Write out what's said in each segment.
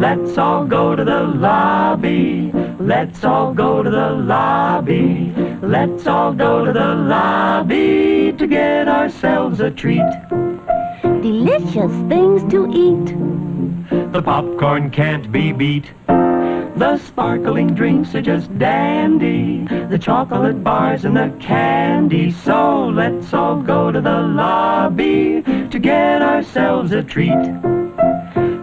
Let's all go to the lobby. Let's all go to the lobby. Let's all go to the lobby to get ourselves a treat. Delicious things to eat. The popcorn can't be beat. The sparkling drinks are just dandy. The chocolate bars and the candy. So let's all go to the lobby to get ourselves a treat.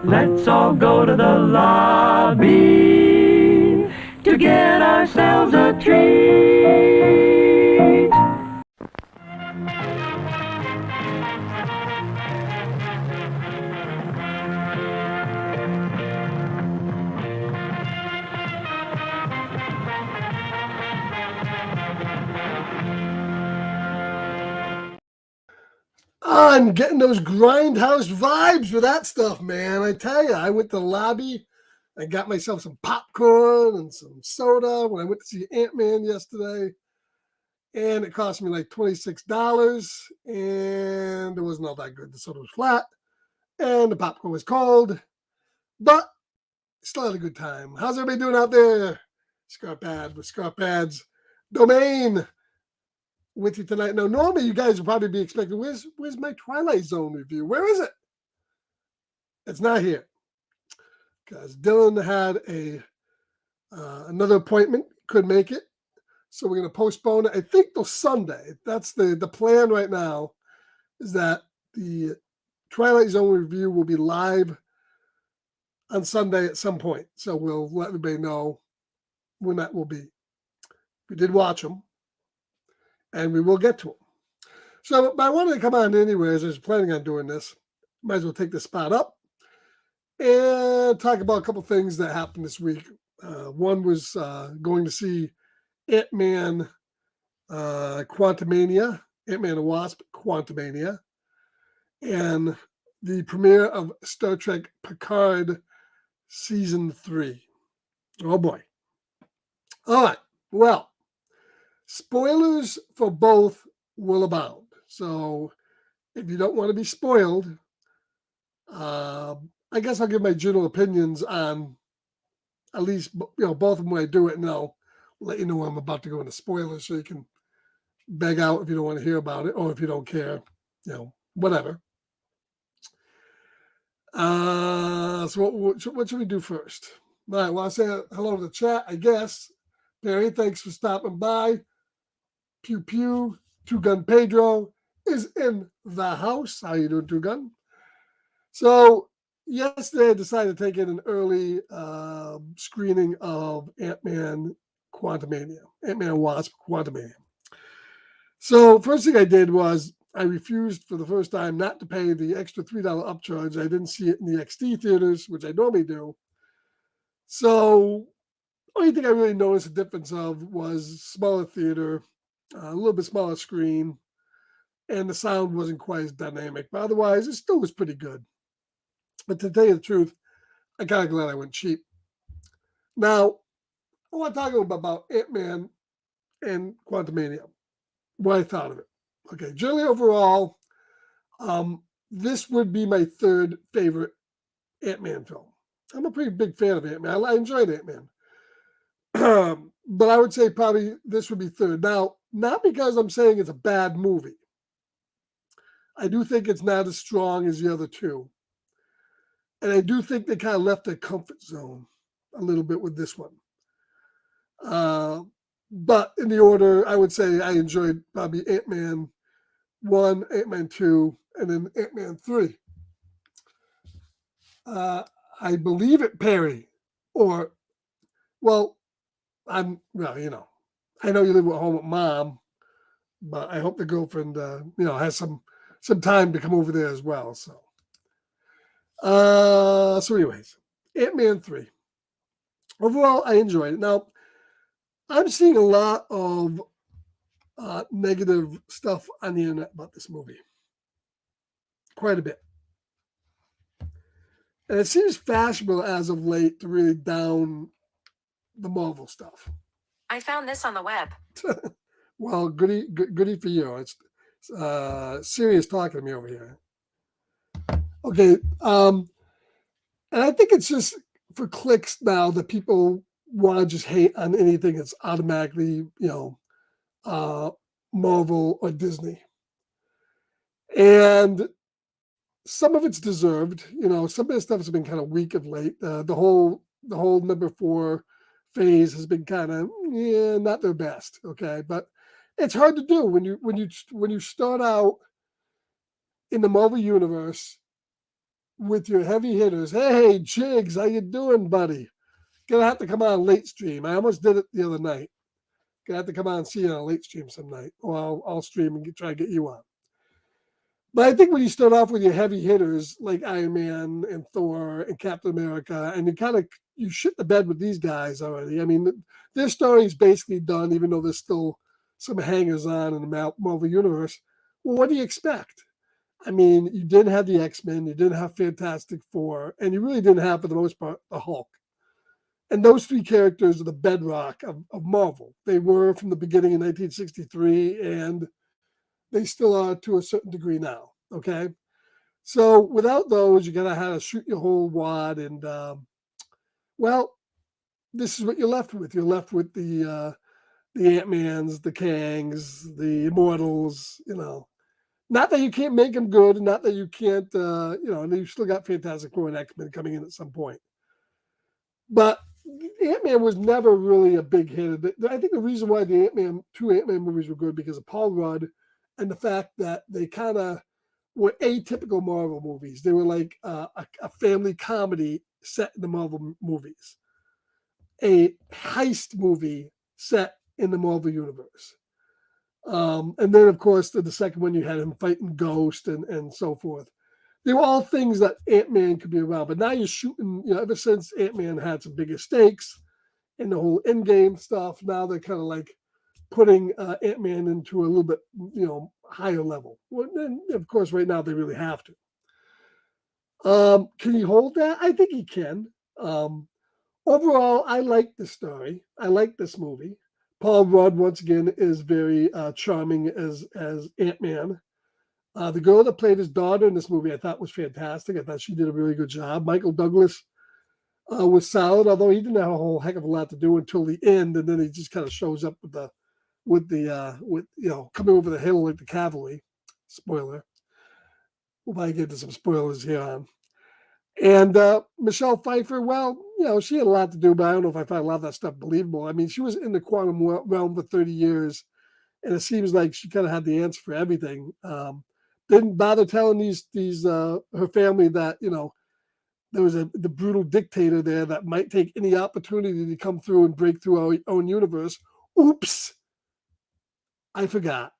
Let's all go to the lobby to get ourselves a treat. I'm getting those grindhouse vibes with that stuff, man. I tell you, I went to the lobby. I got myself some popcorn and some soda when I went to see Ant-Man yesterday. And it cost me like $26. And it wasn't all that good. The soda was flat. And the popcorn was cold. But still had a good time. How's everybody doing out there? Scarpad with Scarpad's Domain with you tonight. Now, normally you guys will probably be expecting, where's my Twilight Zone review? Where is it? It's not here because Dylan had another appointment, couldn't make it, so we're going to postpone it. I think till Sunday. That's the plan right now. Is that the Twilight Zone review will be live on Sunday at some point, so we'll let everybody know when that will be. We did watch them. And we will get to them. So, but I wanted to come on anyways. I was planning on doing this. Might as well take this spot up and talk about a couple things that happened this week. One was going to see Ant-Man Quantumania, Ant-Man and Wasp Quantumania, and the premiere of Star Trek Picard Season 3. Oh, boy. All right. Well, spoilers for both will abound. So if you don't want to be spoiled, I guess I'll give my general opinions on at least, both of them when I do it, and I'll let you know when I'm about to go into spoilers so you can beg out if you don't want to hear about it or if you don't care, whatever. So what should we do first? All right, well, I'll say hello to the chat, I guess. Perry, thanks for stopping by. Pew Pew, Two Gun Pedro is in the house. How you doing, Two Gun? So yesterday I decided to take in an early screening of Ant-Man Quantumania, Ant-Man and Wasp Quantumania. So first thing I did was I refused for the first time not to pay the extra $3 upcharge. I didn't see it in the XD theaters, which I normally do. So the only thing I really noticed a difference of was smaller theater, a little bit smaller screen, and the sound wasn't quite as dynamic. But otherwise, it still was pretty good. But to tell you the truth, I'm kind of glad I went cheap. Now, I want to talk about Ant-Man and Quantumania, what I thought of it. Okay, generally overall, this would be my third favorite Ant-Man film. I'm a pretty big fan of Ant-Man. I enjoyed Ant-Man. But I would say probably this would be third. Now, not because I'm saying it's a bad movie. I do think it's not as strong as the other two. And I do think they kind of left their comfort zone a little bit with this one. But in the order, I would say I enjoyed probably Ant-Man 1, Ant-Man 2, and then Ant-Man 3. I believe it, Perry. I know you live at home with Mom, but I hope the girlfriend, has some time to come over there as well. So anyways, Ant-Man 3. Overall, I enjoyed it. Now, I'm seeing a lot of negative stuff on the internet about this movie. Quite a bit. And it seems fashionable as of late to really down the Marvel stuff. I found this on the web. Well, goody for you. It's serious talking to me over here. Okay. And I think it's just for clicks now that people want to just hate on anything that's automatically, uh, Marvel or Disney. And some of it's deserved. Some of the stuff has been kind of weak of late. The whole number 4 phase has been kind of not their best. Okay, but it's hard to do when you start out in the Marvel universe with your heavy hitters. Hey, Jigs, how you doing, buddy? Gonna have to come on late stream. I almost did it the other night. Gonna have to come on and see you on a late stream some night, or I'll stream and try to get you on. But I think when you start off with your heavy hitters like Iron Man and Thor and Captain America, and you shit the bed with these guys already. I mean, their story is basically done, even though there's still some hangers on in the Marvel universe. Well, what do you expect? I mean, you didn't have the X-Men, you didn't have Fantastic Four, and you really didn't have, for the most part, the Hulk. And those 3 characters are the bedrock of Marvel. They were from the beginning in 1963, and they still are to a certain degree now. Okay, so without those, you're gonna have to shoot your whole wad, and well, this is what you're left with. You're left with the Ant-Mans, the Kangs, the Immortals. Not that you can't make them good, and not that you can't, and you've still got Fantastic Four and X-Men coming in at some point. But Ant-Man was never really a big hit. I think the reason why the 2 Ant-Man movies were good because of Paul Rudd and the fact that they kind of were atypical Marvel movies. They were like a family comedy set in the Marvel movies, a heist movie set in the Marvel universe. And then, of course, the second one, you had him fighting Ghost and so forth. They were all things that Ant-Man could be around. But now you're shooting, ever since Ant-Man had some bigger stakes in the whole Endgame stuff, now they're kind of like putting Ant-Man into a little bit, higher level. Well, and of course, right now they really have to. Can he hold that? I think he can. Overall, I like the story. I like this movie. Paul Rudd, once again, is very charming as Ant-Man. The girl that played his daughter in this movie, I thought was fantastic. I thought she did a really good job. Michael Douglas was solid, although he didn't have a whole heck of a lot to do until the end, and then he just kind of shows up with coming over the hill like the cavalry. Spoiler. We'll probably get to some spoilers here on. And Michelle Pfeiffer, well, she had a lot to do, but I don't know if I find a lot of that stuff believable. I mean, she was in the quantum realm for 30 years, and it seems like she kind of had the answer for everything. Didn't bother telling her family that, there was the brutal dictator there that might take any opportunity to come through and break through our own universe. Oops. I forgot.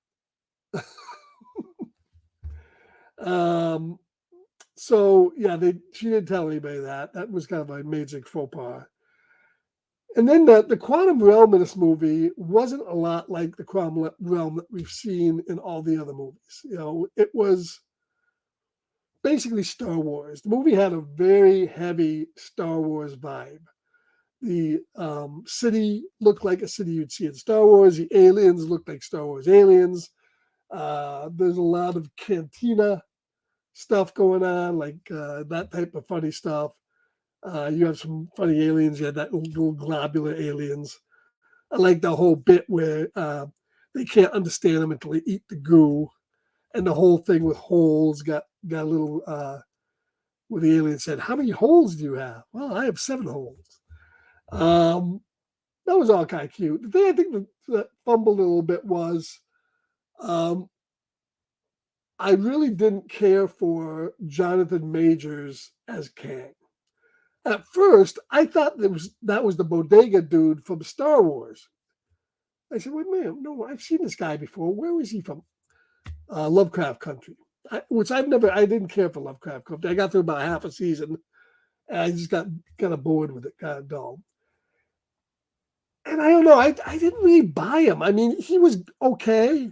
So yeah, she didn't tell anybody that. That was kind of a major faux pas. And then the quantum realm in this movie wasn't a lot like the quantum realm that we've seen in all the other movies. It was basically Star Wars. The movie had a very heavy Star Wars vibe. The city looked like a city you'd see in Star Wars. The aliens looked like Star Wars aliens. There's a lot of cantina stuff going on, like that type of funny stuff. You have some funny aliens. You had that little globular aliens. I like the whole bit where they can't understand them until they eat the goo, and the whole thing with holes got a little. Where the alien said, "How many holes do you have?" "Well, I have 7 holes." That was all kind of cute. The thing I think that fumbled a little bit was, I really didn't care for Jonathan Majors as Kang. At first, I thought that was the bodega dude from Star Wars. I said, "Wait a minute, no, I've seen this guy before. Where was he from?" Lovecraft Country, which I didn't care for Lovecraft Country. I got through about half a season, and I just got kind of bored with it, kind of dull. And I don't know, I didn't really buy him. I mean, he was okay,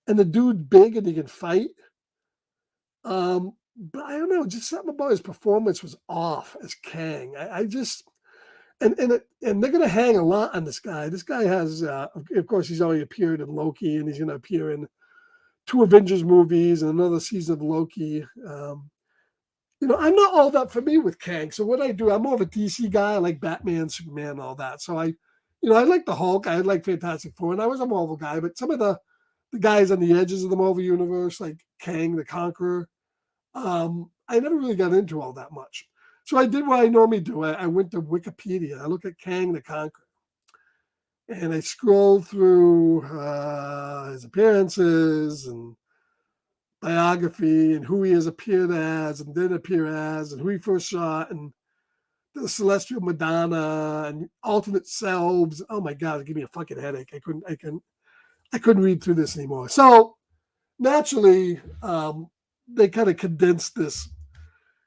and the dude's big and he can fight. But I don't know, just something about his performance was off as Kang. I just and they're gonna hang a lot on this guy. This guy has, of course, he's already appeared in Loki, and he's gonna appear in 2 Avengers movies and another season of Loki. I'm not all that familiar with Kang. So what I do, I'm more of a DC guy. I like Batman, Superman, all that. So I like the Hulk. I like Fantastic Four, and I was a Marvel guy. But some of the guys on the edges of the Marvel universe, like Kang the Conqueror, I never really got into all that much. So I did what I normally do. I went to Wikipedia. I look at Kang the Conqueror, and I scrolled through his appearances and biography and who he has appeared as and didn't appear as and who he first shot and the Celestial Madonna and alternate selves. Oh my God, it gave me a fucking headache. I couldn't read through this anymore. So naturally, they kind of condensed this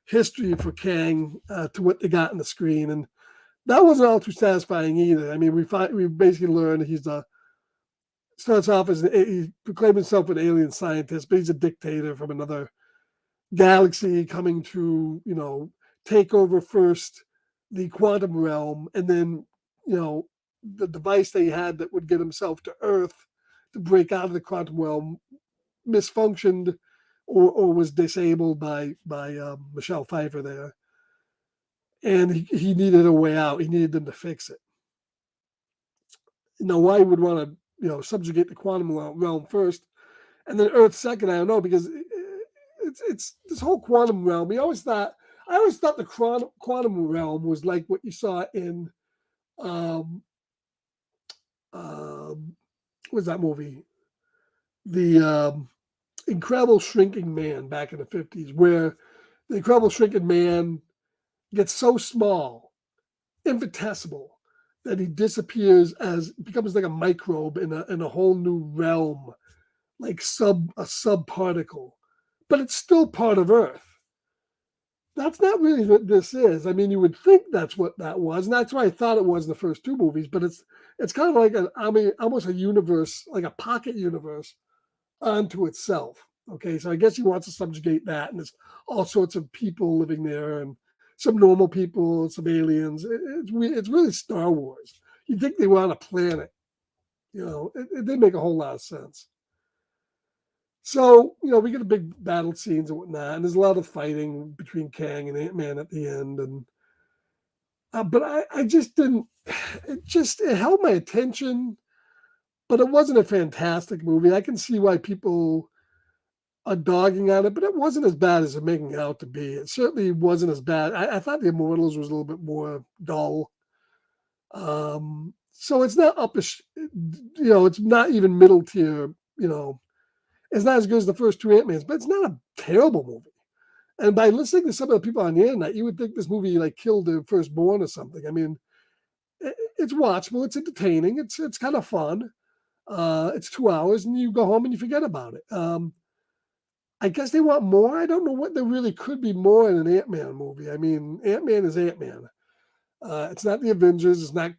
history for Kang to what they got on the screen, and that wasn't all too satisfying either. I mean, we basically learned starts off as he proclaimed himself an alien scientist, but he's a dictator from another galaxy coming to take over first the quantum realm, and then the device they had that would get himself to Earth to break out of the quantum realm misfunctioned or was disabled by Michelle Pfeiffer there, and he needed a way out. He needed them to fix it. Why he would want to subjugate the quantum realm first, and then Earth second, I don't know, because it's this whole quantum realm. I always thought the quantum realm was like what you saw in what was that movie? The Incredible Shrinking Man back in the 50s, where the Incredible Shrinking Man gets so small, infinitesimal, that he becomes like a microbe in a whole new realm, like a sub particle, but it's still part of Earth. That's not really what this is. I mean, you would think that's what that was, and that's why I thought it was in the first two movies. But it's kind of like almost a universe, like a pocket universe, onto itself. Okay, so I guess he wants to subjugate that, and there's all sorts of people living there, and some normal people, some aliens. It's really Star Wars. You'd think they were on a planet. It didn't make a whole lot of sense. So, we get a big battle scenes and whatnot, and there's a lot of fighting between Kang and Ant-Man at the end. And but I just didn't. It held my attention, but it wasn't a fantastic movie. I can see why people are dogging on it, but it wasn't as bad as it's making out to be. It certainly wasn't as bad. I thought The Immortals was a little bit more dull. So it's not it's not even middle tier. It's not as good as the first two Ant-Mans, but it's not a terrible movie. And by listening to some of the people on the internet, you would think this movie like killed the firstborn or something. I mean, it's watchable, it's entertaining, it's kind of fun. It's 2 hours, and you go home and you forget about it. I guess they want more. I don't know what there really could be more in an Ant-Man movie. I mean, Ant-Man is Ant-Man. It's not the Avengers. It's not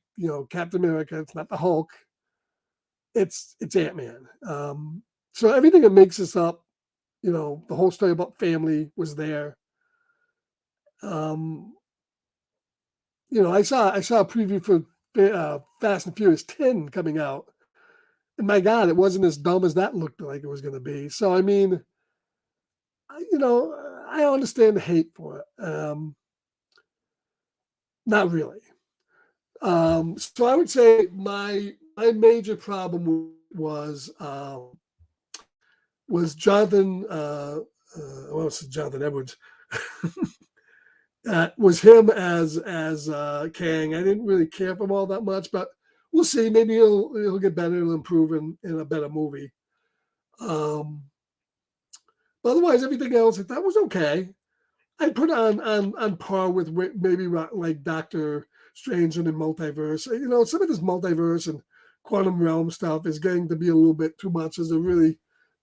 Captain America. It's not the Hulk. It's Ant-Man. So everything that makes this up, the whole story about family was there. I saw a preview for Fast and Furious 10 coming out, and my God, it wasn't as dumb as that looked like it was going to be. So I mean, I understand the hate for it. Not really. So I would say my major problem was Jonathan. Jonathan Edwards. Was him as Kang. I didn't really care for him all that much, but we'll see. Maybe he'll get better. He'll improve in a better movie. But otherwise, everything else I thought was okay. I put on par with maybe like Doctor Strange and the multiverse. Some of this multiverse and quantum realm stuff is getting to be a little bit too much, as they're really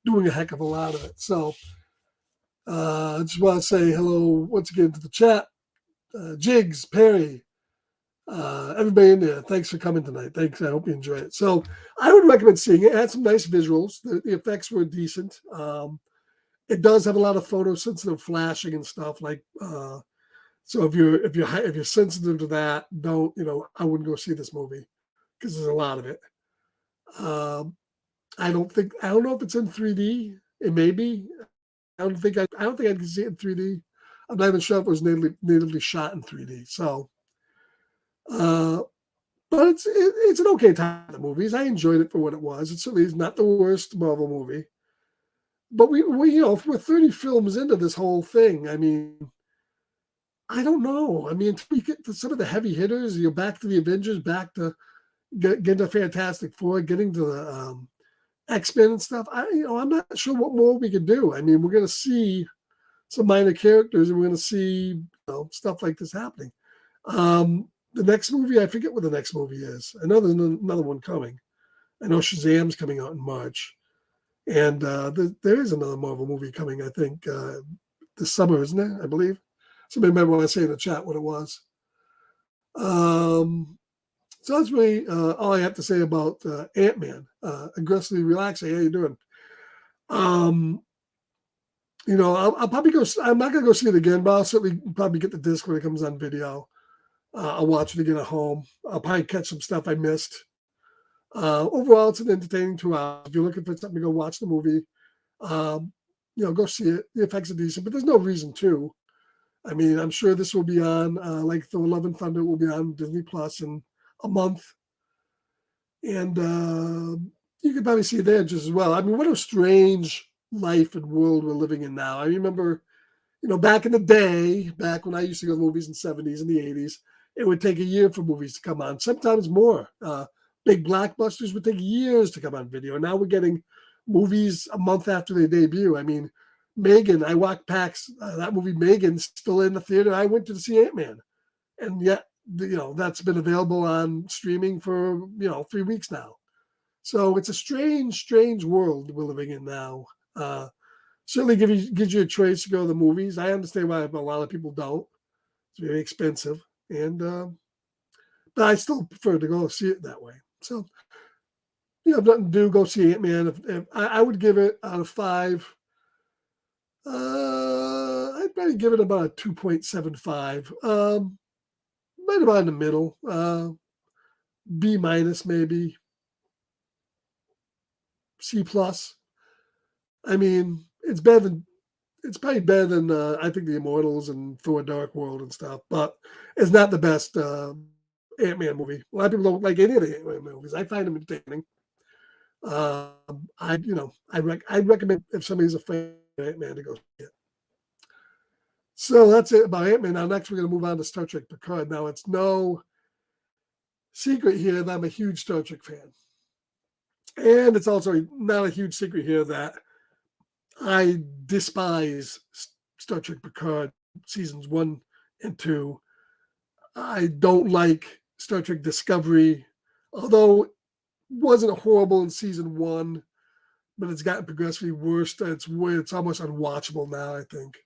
doing a heck of a lot of it. So I just want to say hello once again to the chat. Jigs, Perry, everybody in there. Thanks for coming tonight. Thanks. I hope you enjoy it. So I would recommend seeing it. It had some nice visuals. The effects were decent. It does have a lot of photosensitive flashing and stuff. Like, so if you're sensitive to that, I wouldn't go see this movie because there's a lot of it. I don't know if it's in 3D. It may be. I don't think I can see it in 3D. I'm not even sure if it was natively shot in 3D. So, but it's an okay time of the movies. I enjoyed it for what it was. It certainly is not the worst Marvel movie. But we we're 30 films into this whole thing. I mean, I don't know. I mean, until we get to some of the heavy hitters, back to the Avengers, back to getting to Fantastic Four, getting to the X-Men and stuff. I'm not sure what more we could do. I mean, we're going to see some minor characters, and we're going to see stuff like this happening. The next movie, I forget what the next movie is. I know there's another one coming. I know Shazam's coming out in March. And there is another Marvel movie coming, I think, this summer, isn't it? I believe. Somebody remember when I say in the chat what it was. So that's really all I have to say about Antman. Aggressively relaxing. How you doing? I'll probably go. I'm not going to go see it again, but I'll certainly probably get the disc when it comes on video. I'll watch it again at home. I'll probably catch some stuff I missed. Overall, it's an entertaining 2 hours. If you're looking for something to go watch the movie, go see it. The effects are decent, but there's no reason to. I mean, I'm sure this will be on, like Thor: Love and Thunder will be on Disney Plus in a month. And you could probably see it there just as well. I mean, what a strange life and world we're living in now. I remember, back in the day, back when I used to go to movies in the 70s and the 80s, it would take a year for movies to come on, sometimes more. Big blockbusters would take years to come on video. And now we're getting movies a month after they debut. I mean, Megan, I walked past that movie Megan's still in the theater. I went to see Ant-Man. And yet, that's been available on streaming for, 3 weeks now. So it's a strange, strange world we're living in now. Certainly gives you a choice to go to the movies. I understand why a lot of people don't. It's very expensive. And but I still prefer to go see it that way. So, if nothing to do, go see Ant-Man. If I would give it out of 5. I'd probably give it about a 2.75. Right about in the middle. B minus maybe. C plus. I mean, it's probably better than I think the Immortals and Thor: Dark World and stuff, but it's not the best Ant-Man movie. A lot of people don't like any of the Ant-Man movies. I find them entertaining. I'd recommend if somebody's a fan of Ant-Man to go see it. So that's it about Ant-Man. Now next we're going to move on to Star Trek Picard. Now it's no secret here that I'm a huge Star Trek fan. And it's also not a huge secret here that I despise Star Trek Picard seasons 1 and 2. I don't like Star Trek Discovery, although it wasn't horrible in season 1, but it's gotten progressively worse. It's almost unwatchable now, I think.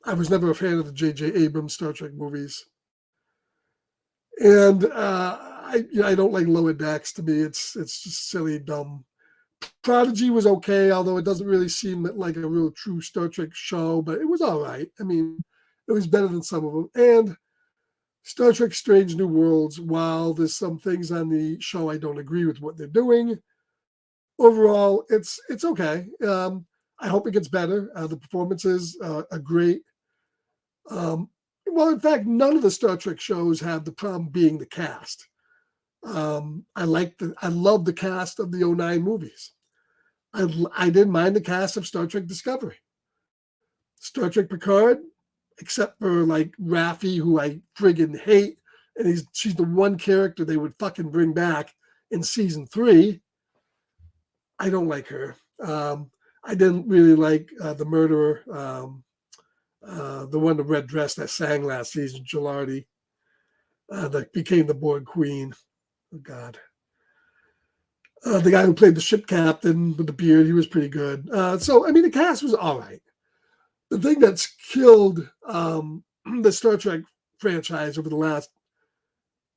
I was never a fan of the J.J. Abrams Star Trek movies. And I don't like Lower Decks. To me, it's just silly, dumb. Prodigy was okay, although it doesn't really seem like a real true Star Trek show, but it was all right. I mean, it was better than some of them. And Star Trek Strange New Worlds, while there's some things on the show I don't agree with what they're doing, overall, it's okay. I hope it gets better. The performances are great. Well, in fact, none of the Star Trek shows have the problem being the cast. I love the cast of the 2009 movies. I didn't mind the cast of Star Trek Discovery. Star Trek Picard, except for like Raffi, who I friggin' hate, and she's the one character they would fucking bring back in season 3. I don't like her. I didn't really like the murderer, the one in the red dress that sang last season, Gilardi, that became the Borg Queen. Oh, God. The guy who played the ship captain with the beard, he was pretty good. So, I mean, the cast was all right. The thing that's killed the Star Trek franchise over the last,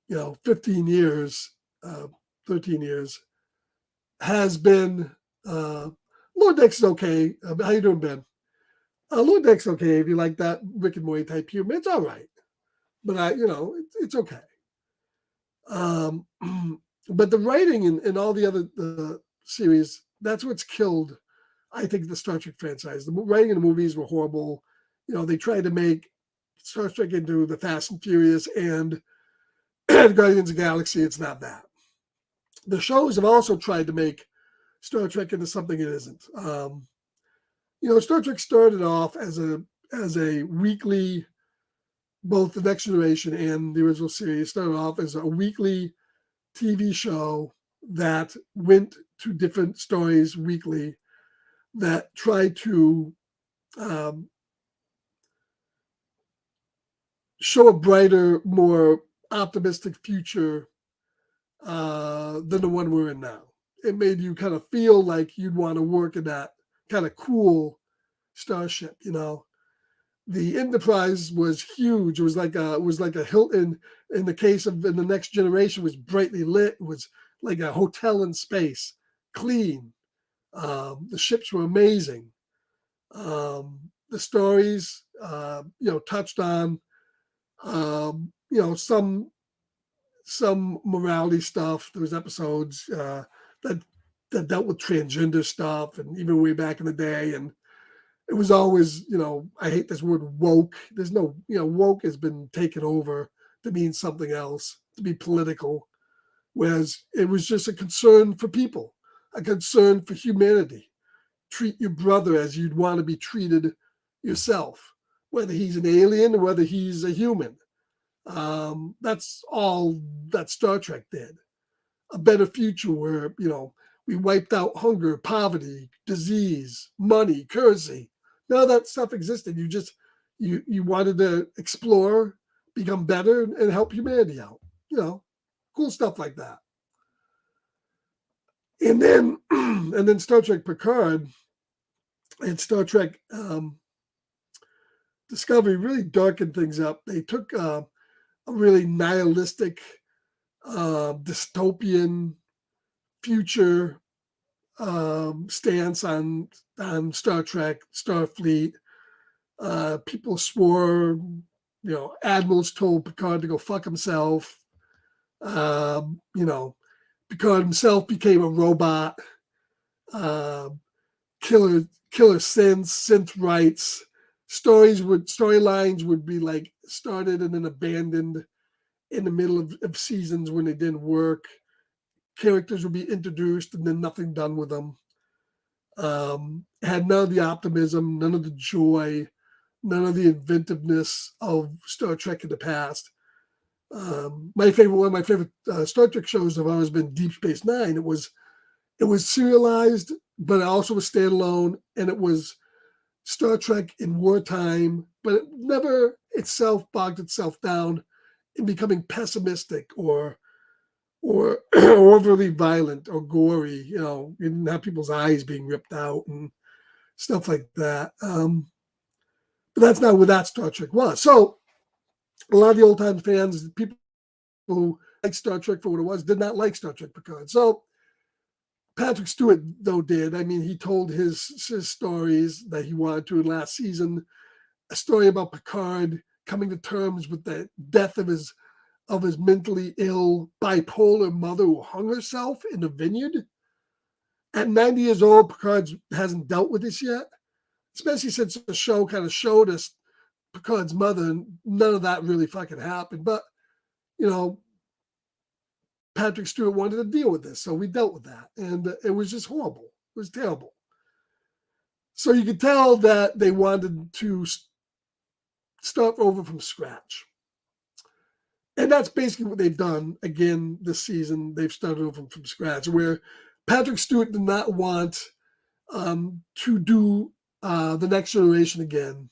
15 years, 13 years, has been Lord Dex is okay. How you doing, Ben? Lord Dex okay if you like that Rick and Morty type humor. It's all right, but it's okay. But the writing in all the other series, that's what's killed I think the Star Trek franchise, the writing of the movies were horrible. They tried to make Star Trek into the Fast and Furious and Guardians of the Galaxy. It's not that. The shows have also tried to make Star Trek into something it isn't. Star Trek started off as a weekly, both the Next Generation and the original series started off as a weekly TV show that went to different stories weekly that tried to show a brighter, more optimistic future than the one we're in now. It made you kind of feel like you'd want to work in that kind of cool starship. The Enterprise was huge. It was like a Hilton. In the case of in the Next Generation, was brightly lit. It was like a hotel in space, clean. The ships were amazing. The stories, touched on, some morality stuff. There was episodes that dealt with transgender stuff, and even way back in the day. And it was always, I hate this word woke. There's no, woke has been taken over to mean something else, to be political, whereas it was just a concern for people, a concern for humanity. Treat your brother as you'd want to be treated yourself, whether he's an alien or whether he's a human. That's all that Star Trek did. A better future where, we wiped out hunger, poverty, disease, money, currency. None of that stuff existed. You wanted to explore, become better, and help humanity out. Cool stuff like that. And then Star Trek Picard and Star Trek Discovery really darkened things up. They took a really nihilistic, dystopian future stance on Star Trek, Starfleet. People swore, admirals told Picard to go fuck himself. Picard himself became a robot. Killer synth rights. Storylines would be like started and then abandoned in the middle of seasons when they didn't work. Characters would be introduced and then nothing done with them. Had none of the optimism, none of the joy, none of the inventiveness of Star Trek in the past. One of my favorite Star Trek shows have always been Deep Space Nine. It was serialized, but it also was standalone, and it was Star Trek in wartime, but it never itself bogged itself down in becoming pessimistic or overly violent or gory. You didn't have people's eyes being ripped out and stuff like that. But that's not what that Star Trek was. So a lot of the old time fans, people who liked Star Trek for what it was, did not like Star Trek Picard. So Patrick Stewart, though, did. I mean, he told his stories that he wanted to in last season. A story about Picard coming to terms with the death of his mentally ill bipolar mother who hung herself in a vineyard. At 90 years old, Picard hasn't dealt with this yet, especially since the show kind of showed us Picard's mother, and none of that really fucking happened. But, Patrick Stewart wanted to deal with this, so we dealt with that. And it was just horrible. It was terrible. So you could tell that they wanted to start over from scratch. And that's basically what they've done again this season. They've started over from scratch, where Patrick Stewart did not want to do the Next Generation again.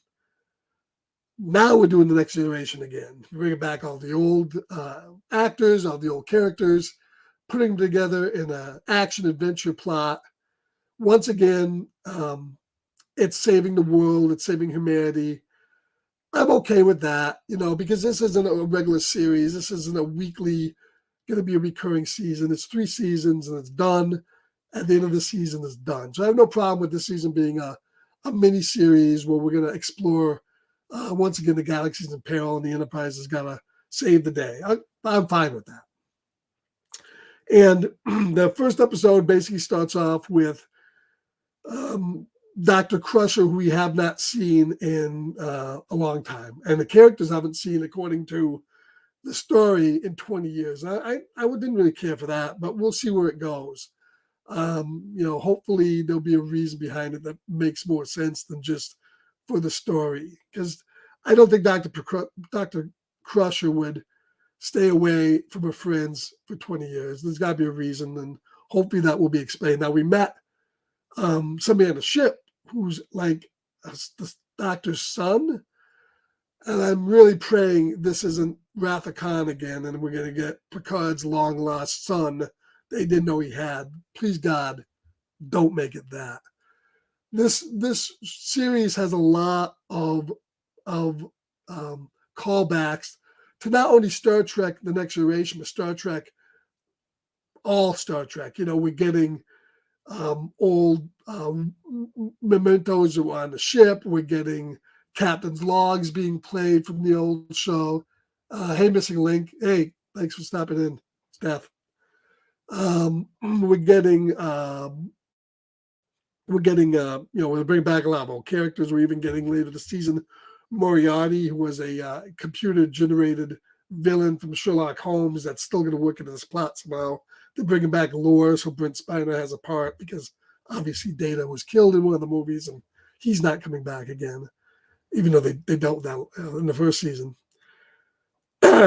Now we're doing the Next Generation again. Bringing back all the old actors, all the old characters, putting them together in an action-adventure plot. Once again, it's saving the world. It's saving humanity. I'm okay with that, because this isn't a regular series. This isn't a weekly, going to be a recurring season. It's 3 seasons and it's done. At the end of the season, it's done. So I have no problem with this season being a mini series where we're going to explore once again the galaxy's in peril and the Enterprise has got to save the day. I'm fine with that. And the first episode basically starts off with Dr. Crusher, who we have not seen in a long time, and the characters haven't seen, according to the story, in 20 years. I didn't really care for that, but we'll see where it goes. Hopefully there'll be a reason behind it that makes more sense than just for the story. Because I don't think Dr. Crusher would stay away from her friends for 20 years. There's got to be a reason, and hopefully that will be explained. Now, we met somebody on the ship who's like the doctor's son, and I'm really praying this isn't Wrath of Khan again, and we're going to get Picard's long-lost son they didn't know he had. Please, God, don't make it that. This series has a lot of callbacks to not only Star Trek: The Next Generation, but Star Trek, all Star Trek. We're getting old mementos on the ship. We're getting captain's logs being played from the old show. Hey, Missing Link. Hey, thanks for stopping in, Steph. We're getting we bring back a lot of old characters. We're even getting later this season Moriarty, who was a computer-generated villain from Sherlock Holmes that's still going to work into this plot somehow. They're bringing back Lore, so Brent Spiner has a part because obviously Data was killed in one of the movies, and he's not coming back again, even though they dealt with that in the first season.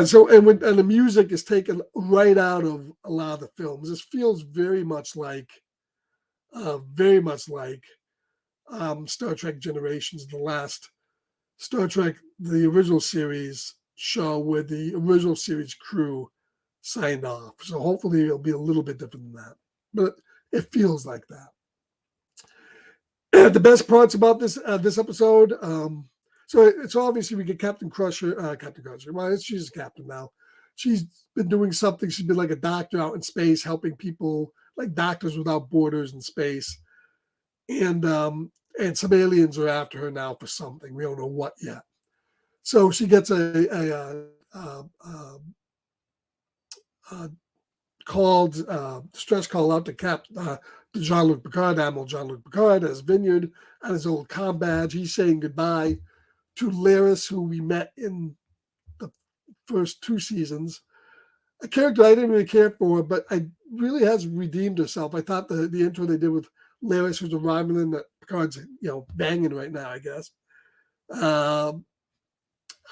So, and the music is taken right out of a lot of the films. This feels very much like Star Trek Generations, the last Star Trek, the original series show where the original series crew signed off. So hopefully it'll be a little bit different than that, but it feels like that. The best parts about this episode. So it's obviously we get Captain Crusher. Well, she's a captain now. She's been doing something. She's been like a doctor out in space, helping people, like Doctors Without Borders in space. And some aliens are after her now for something. We don't know what yet. So she gets a stress call out to Jean-Luc Picard, Admiral Jean-Luc Picard, as Vineyard on his old comm badge. He's saying goodbye to Laris, who we met in the first two seasons. A character I didn't really care for, but I really has redeemed herself. I thought the intro they did with Laris, who's a Romulan that Picard's banging right now, I guess. I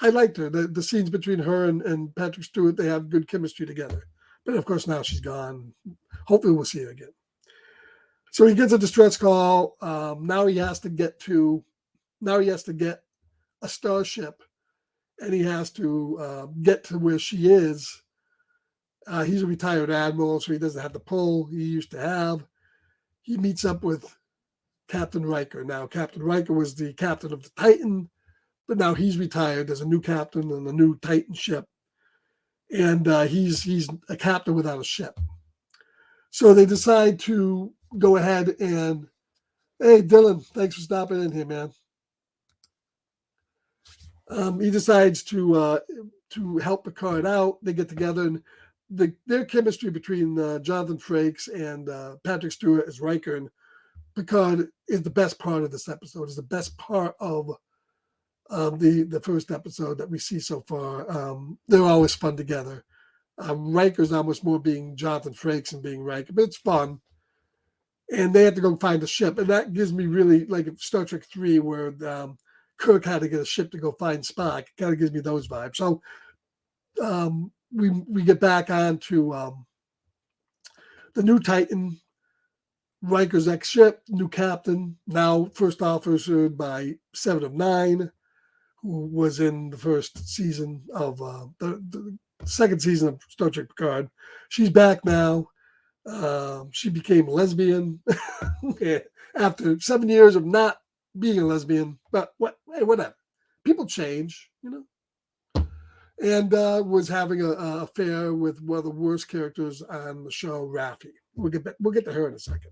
liked her. The scenes between her and Patrick Stewart, they have good chemistry together. But of course now she's gone. Hopefully we'll see her again. So he gets a distress call. Now he has to get a starship, and he has to get to where she is. He's a retired admiral, so he doesn't have the pull he used to have. He meets up with Captain Riker. Now, Captain Riker was the captain of the Titan, but now he's retired. There's a new captain and a new Titan ship, and he's a captain without a ship. So they decide to go ahead and, hey, Dylan, thanks for stopping in here, man. He decides to help Picard out. They get together, and their chemistry between Jonathan Frakes and Patrick Stewart as Riker and Picard is the best part of this episode. Is the best part of the first episode that we see so far. They're always fun together. Riker's almost more being Jonathan Frakes and being Riker, but it's fun. And they have to go find a ship, and that gives me really like Star Trek 3, where Kirk had to get a ship to go find Spock. It kind of gives me those vibes. So we get back on to the new Titan, Riker's ex-ship, new captain, now first officer by 7 of 9, who was in the first season of the second season of Star Trek Picard. She's back now. She became a lesbian after 7 years of not being a lesbian, but whatever. People change, and was having an affair with one of the worst characters on the show, Raffi. We'll get to her in a second.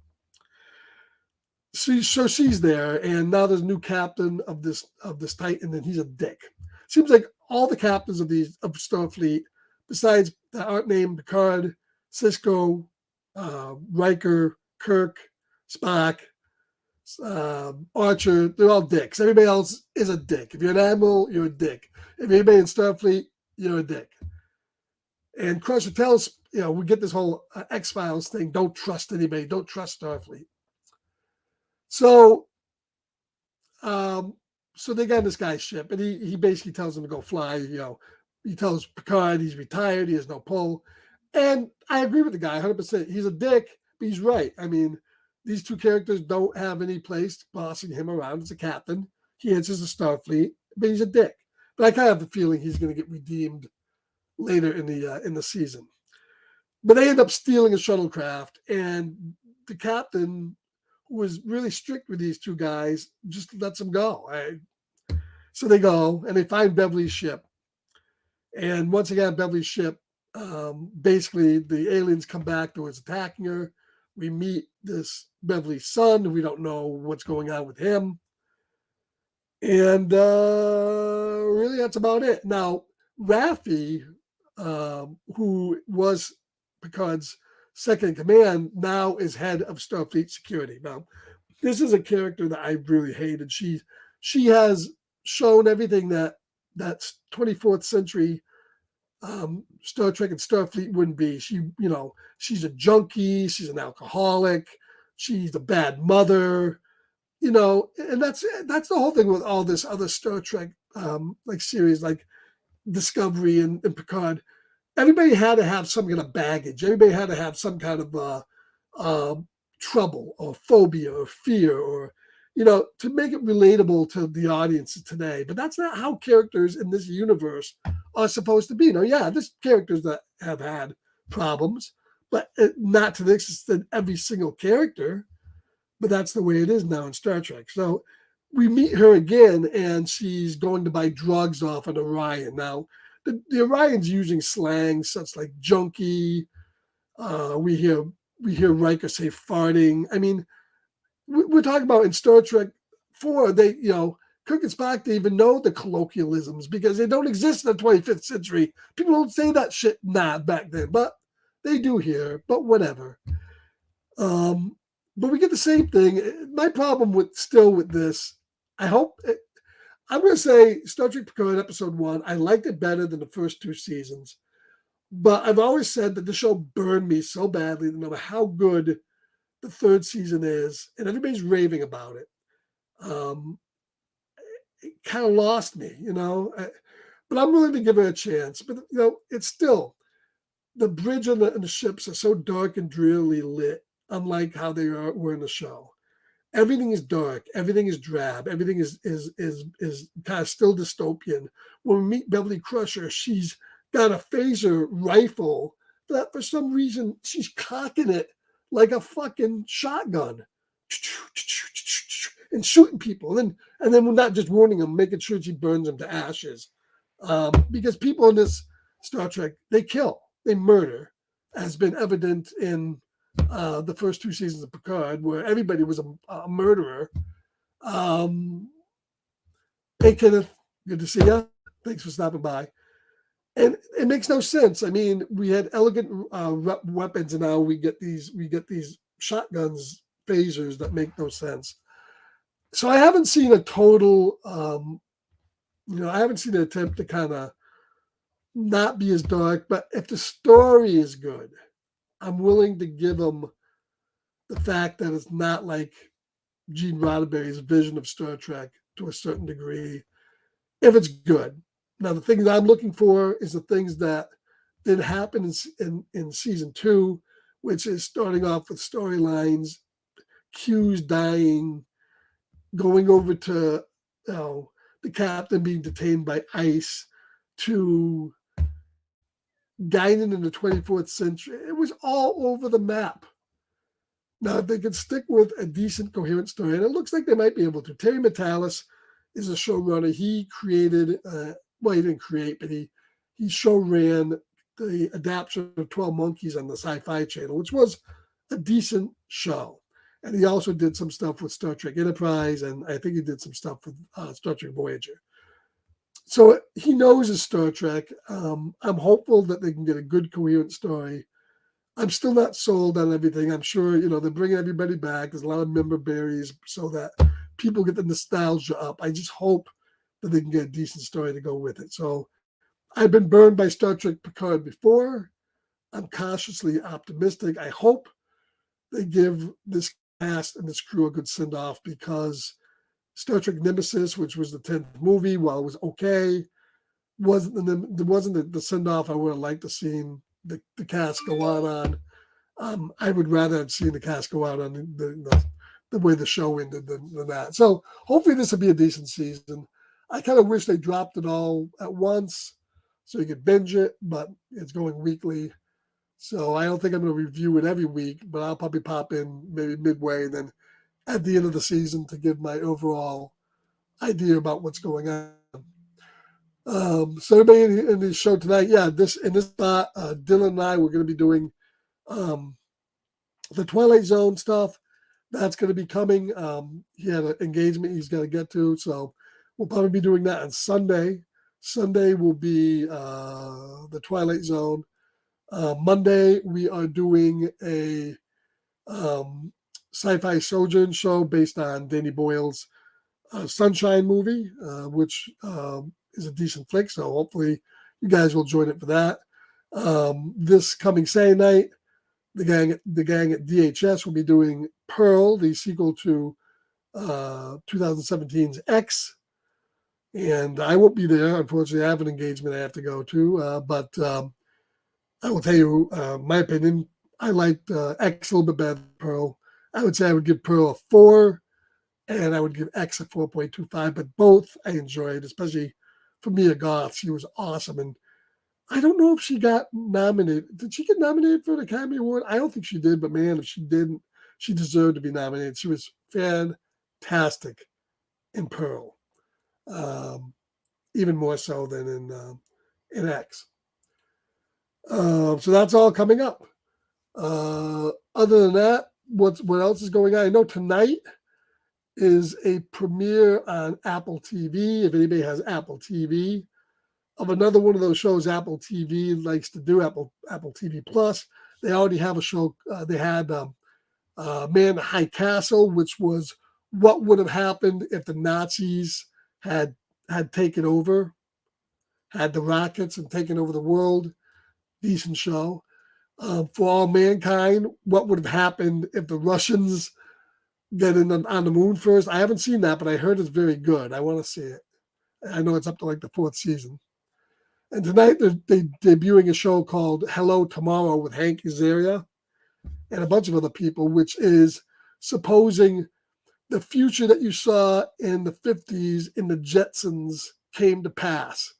So she's there, and now there's a new captain of this Titan, and he's a dick. Seems like all the captains of Starfleet, besides that aren't named Picard, Sisko, Riker, Kirk, Spock, Archer, they're all dicks. Everybody else is a dick. If you're an admiral, you're a dick. If anybody in Starfleet, you're a dick. And Crusher tells, we get this whole X-Files thing, don't trust anybody, don't trust Starfleet. So, so they got this guy's ship, and he basically tells them to go fly. He tells Picard he's retired, he has no pull. And I agree with the guy 100%. He's a dick, but he's right. I mean, these two characters don't have any place bossing him around as a captain. He answers the Starfleet, but he's a dick. But I kind of have a feeling he's going to get redeemed later in the season. But they end up stealing a shuttlecraft, and the captain, who was really strict with these two guys, just lets them go. So they go, and they find Beverly's ship. And once again, Beverly's ship, basically the aliens come back towards attacking her. We meet this Beverly's son. We don't know what's going on with him. And really, that's about it. Now, Raffi, who was Picard's second in command, now is head of Starfleet security. Now, this is a character that I really hated. She has shown everything that's 24th century Star Trek and Starfleet wouldn't be. She's a junkie. She's an alcoholic. She's a bad mother. And that's the whole thing with all this other Star Trek like series like Discovery and Picard. Everybody had to have some kind of baggage. Everybody had to have some kind of trouble or phobia or fear or, to make it relatable to the audiences today. But that's not how characters in this universe are supposed to be. There's characters that have had problems, but not to the extent every single character. But that's the way it is now in Star Trek. So we meet her again, and she's going to buy drugs off an Orion. Now, the Orion's using slang such like junkie. We hear Riker say farting. I mean, we're talking about in Star Trek 4, they, Kirk and Spock, they even know the colloquialisms because they don't exist in the 25th century. People don't say that shit back then, but they do here, but whatever. But we get the same thing. My problem with this, I'm going to say Star Trek Picard episode 1, I liked it better than the first 2 seasons. But I've always said that the show burned me so badly that no matter how good the 3rd season is, and everybody's raving about it, it kind of lost me, But I'm willing to give it a chance. But, it's still, the bridge and the ships are so dark and drearily lit, unlike how they were in the show. Everything is dark. Everything is drab. Everything is kind of still dystopian. When we meet Beverly Crusher, she's got a phaser rifle that for some reason she's cocking it like a fucking shotgun and shooting people. And then we're not just warning them, making sure she burns them to ashes. Because people in this Star Trek, they kill, they murder, has been evident in the first 2 seasons of Picard, where everybody was a murderer. Hey, Kenneth, good to see you. Thanks for stopping by. And it makes no sense. I mean, we had elegant weapons, and now we get these shotguns, phasers that make no sense. So I haven't seen a total, I haven't seen an attempt to kind of not be as dark. But if the story is good, I'm willing to give them the fact that it's not like Gene Roddenberry's vision of Star Trek to a certain degree, if it's good. Now, the things I'm looking for is the things that did happen in season 2, which is starting off with storylines, Q's dying, going over to the captain being detained by ICE, to Guinan in the 24th century. It was all over the map. Now, if they could stick with a decent, coherent story, and it looks like they might be able to. Terry Matalas is a showrunner. He created, he didn't create, but he show ran the adaptation of 12 Monkeys on the Sci-Fi Channel, which was a decent show. And he also did some stuff with Star Trek Enterprise, and I think he did some stuff with Star Trek Voyager. So he knows his Star Trek. I'm hopeful that they can get a good, coherent story. I'm still not sold on everything. I'm sure, they're bringing everybody back. There's a lot of member berries so that people get the nostalgia up. I just hope that they can get a decent story to go with it. So I've been burned by Star Trek Picard before. I'm cautiously optimistic. I hope they give this cast and this crew a good send-off because Star Trek Nemesis, which was the 10th movie, while it was okay, wasn't the send-off I would have liked to seen the cast go out on. I would rather have seen the cast go out on the way the show ended than that. So hopefully this will be a decent season. I kind of wish they dropped it all at once so you could binge it, but it's going weekly. So I don't think I'm going to review it every week, but I'll probably pop in maybe midway and then at the end of the season to give my overall idea about what's going on. So everybody in the show tonight, in this spot, Dylan and I, we're going to be doing the Twilight Zone stuff. That's going to be coming. He had an engagement he's got to get to, so we'll probably be doing that on Sunday. Sunday will be the Twilight Zone. Monday, we are doing a sci-fi sojourn show based on Danny Boyle's Sunshine movie, which is a decent flick. So hopefully you guys will join it for that. This coming Saturday night, the gang at DHS will be doing Pearl, the sequel to 2017's X. And I won't be there. Unfortunately, I have an engagement I have to go to. But I will tell you, my opinion, I liked X a little bit better than Pearl. I would say I would give Pearl a 4, and I would give X a 4.25. But both I enjoyed, especially for Mia Goth. She was awesome. And I don't know if she got nominated. Did she get nominated for an Academy Award? I don't think she did. But, man, if she didn't, she deserved to be nominated. She was fantastic in Pearl, even more so than in X. So that's all coming up. Other than that, what else is going on? I know tonight is a premiere on Apple TV. If anybody has Apple TV, of another one of those shows Apple TV likes to do, Apple TV Plus. They already have a show. They had Man in the High Castle, which was what would have happened if the Nazis had taken over, had the rockets and taken over the world. Decent show. For All Mankind, what would have happened if the Russians get on the moon first? I haven't seen that, but I heard it's very good. I want to see it. I know it's up to like the 4th season. And tonight they're debuting a show called Hello Tomorrow with Hank Azaria and a bunch of other people, which is supposing the future that you saw in the 50s in the Jetsons came to pass.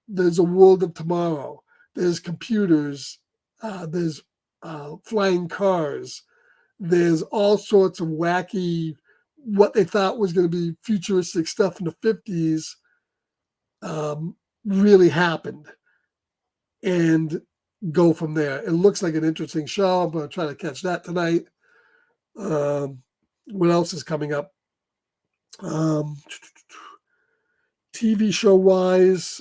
There's a world of tomorrow. There's computers. There's flying cars. There's all sorts of wacky, what they thought was going to be futuristic stuff in the 50s really happened, and go from there. It looks like an interesting show. I'm going to try to catch that tonight. What else is coming up? TV show wise,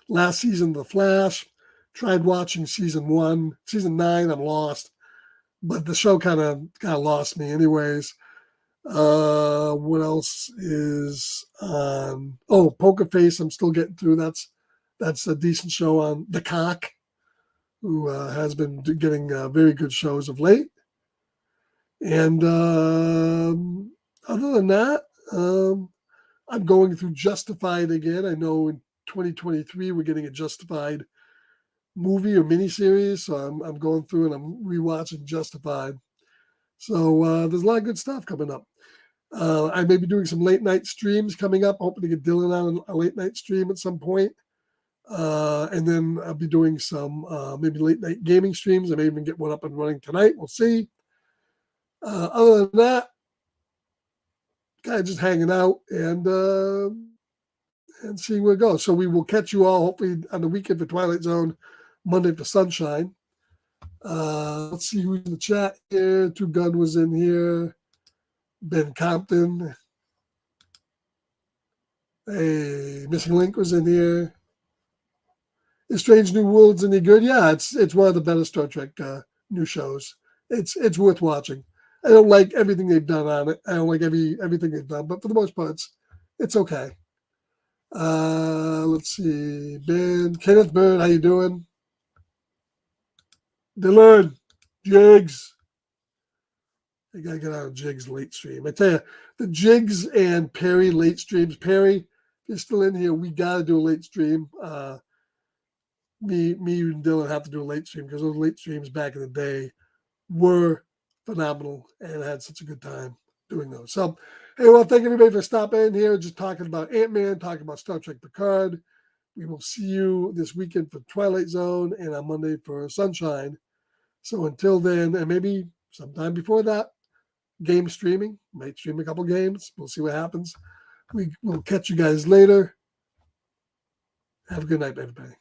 last season of The Flash. Tried watching season 1. Season 9, I'm lost. But the show kind of lost me anyways. What else is on? Oh, Poker Face, I'm still getting through. That's a decent show on The Cock, who has been getting very good shows of late. And other than that, I'm going through Justified again. I know in 2023 we're getting a Justified movie or miniseries, so I'm going through and I'm rewatching Justified. So there's a lot of good stuff coming up. I may be doing some late night streams coming up. Hoping to get Dylan on a late night stream at some point. And then I'll be doing some maybe late night gaming streams. I may even get one up and running tonight. We'll see. Other than that, kind of just hanging out and seeing where it goes. So we will catch you all hopefully on the weekend for Twilight Zone, Monday for Sunshine. Let's see who's in the chat here. Two Gun was in here. Ben Compton. Hey, Missing Link was in here. Is Strange New Worlds any good? Yeah, it's one of the better Star Trek new shows. It's worth watching. I don't like everything they've done on it. I don't like everything they've done, but for the most part, it's okay. Let's see. Kenneth Byrne, how you doing? Dylan, Jigs. I gotta get out of Jigs late stream. I tell you, the Jigs and Perry late streams. Perry, if you're still in here, we gotta do a late stream. Me and Dylan have to do a late stream because those late streams back in the day were phenomenal, and I had such a good time doing those. So, hey, well, thank everybody for stopping in here, just talking about Ant-Man, talking about Star Trek Picard. We will see you this weekend for Twilight Zone and on Monday for Sunshine. So until then, and maybe sometime before that, game streaming. Might stream a couple games. We'll see what happens. We will catch you guys later. Have a good night, everybody.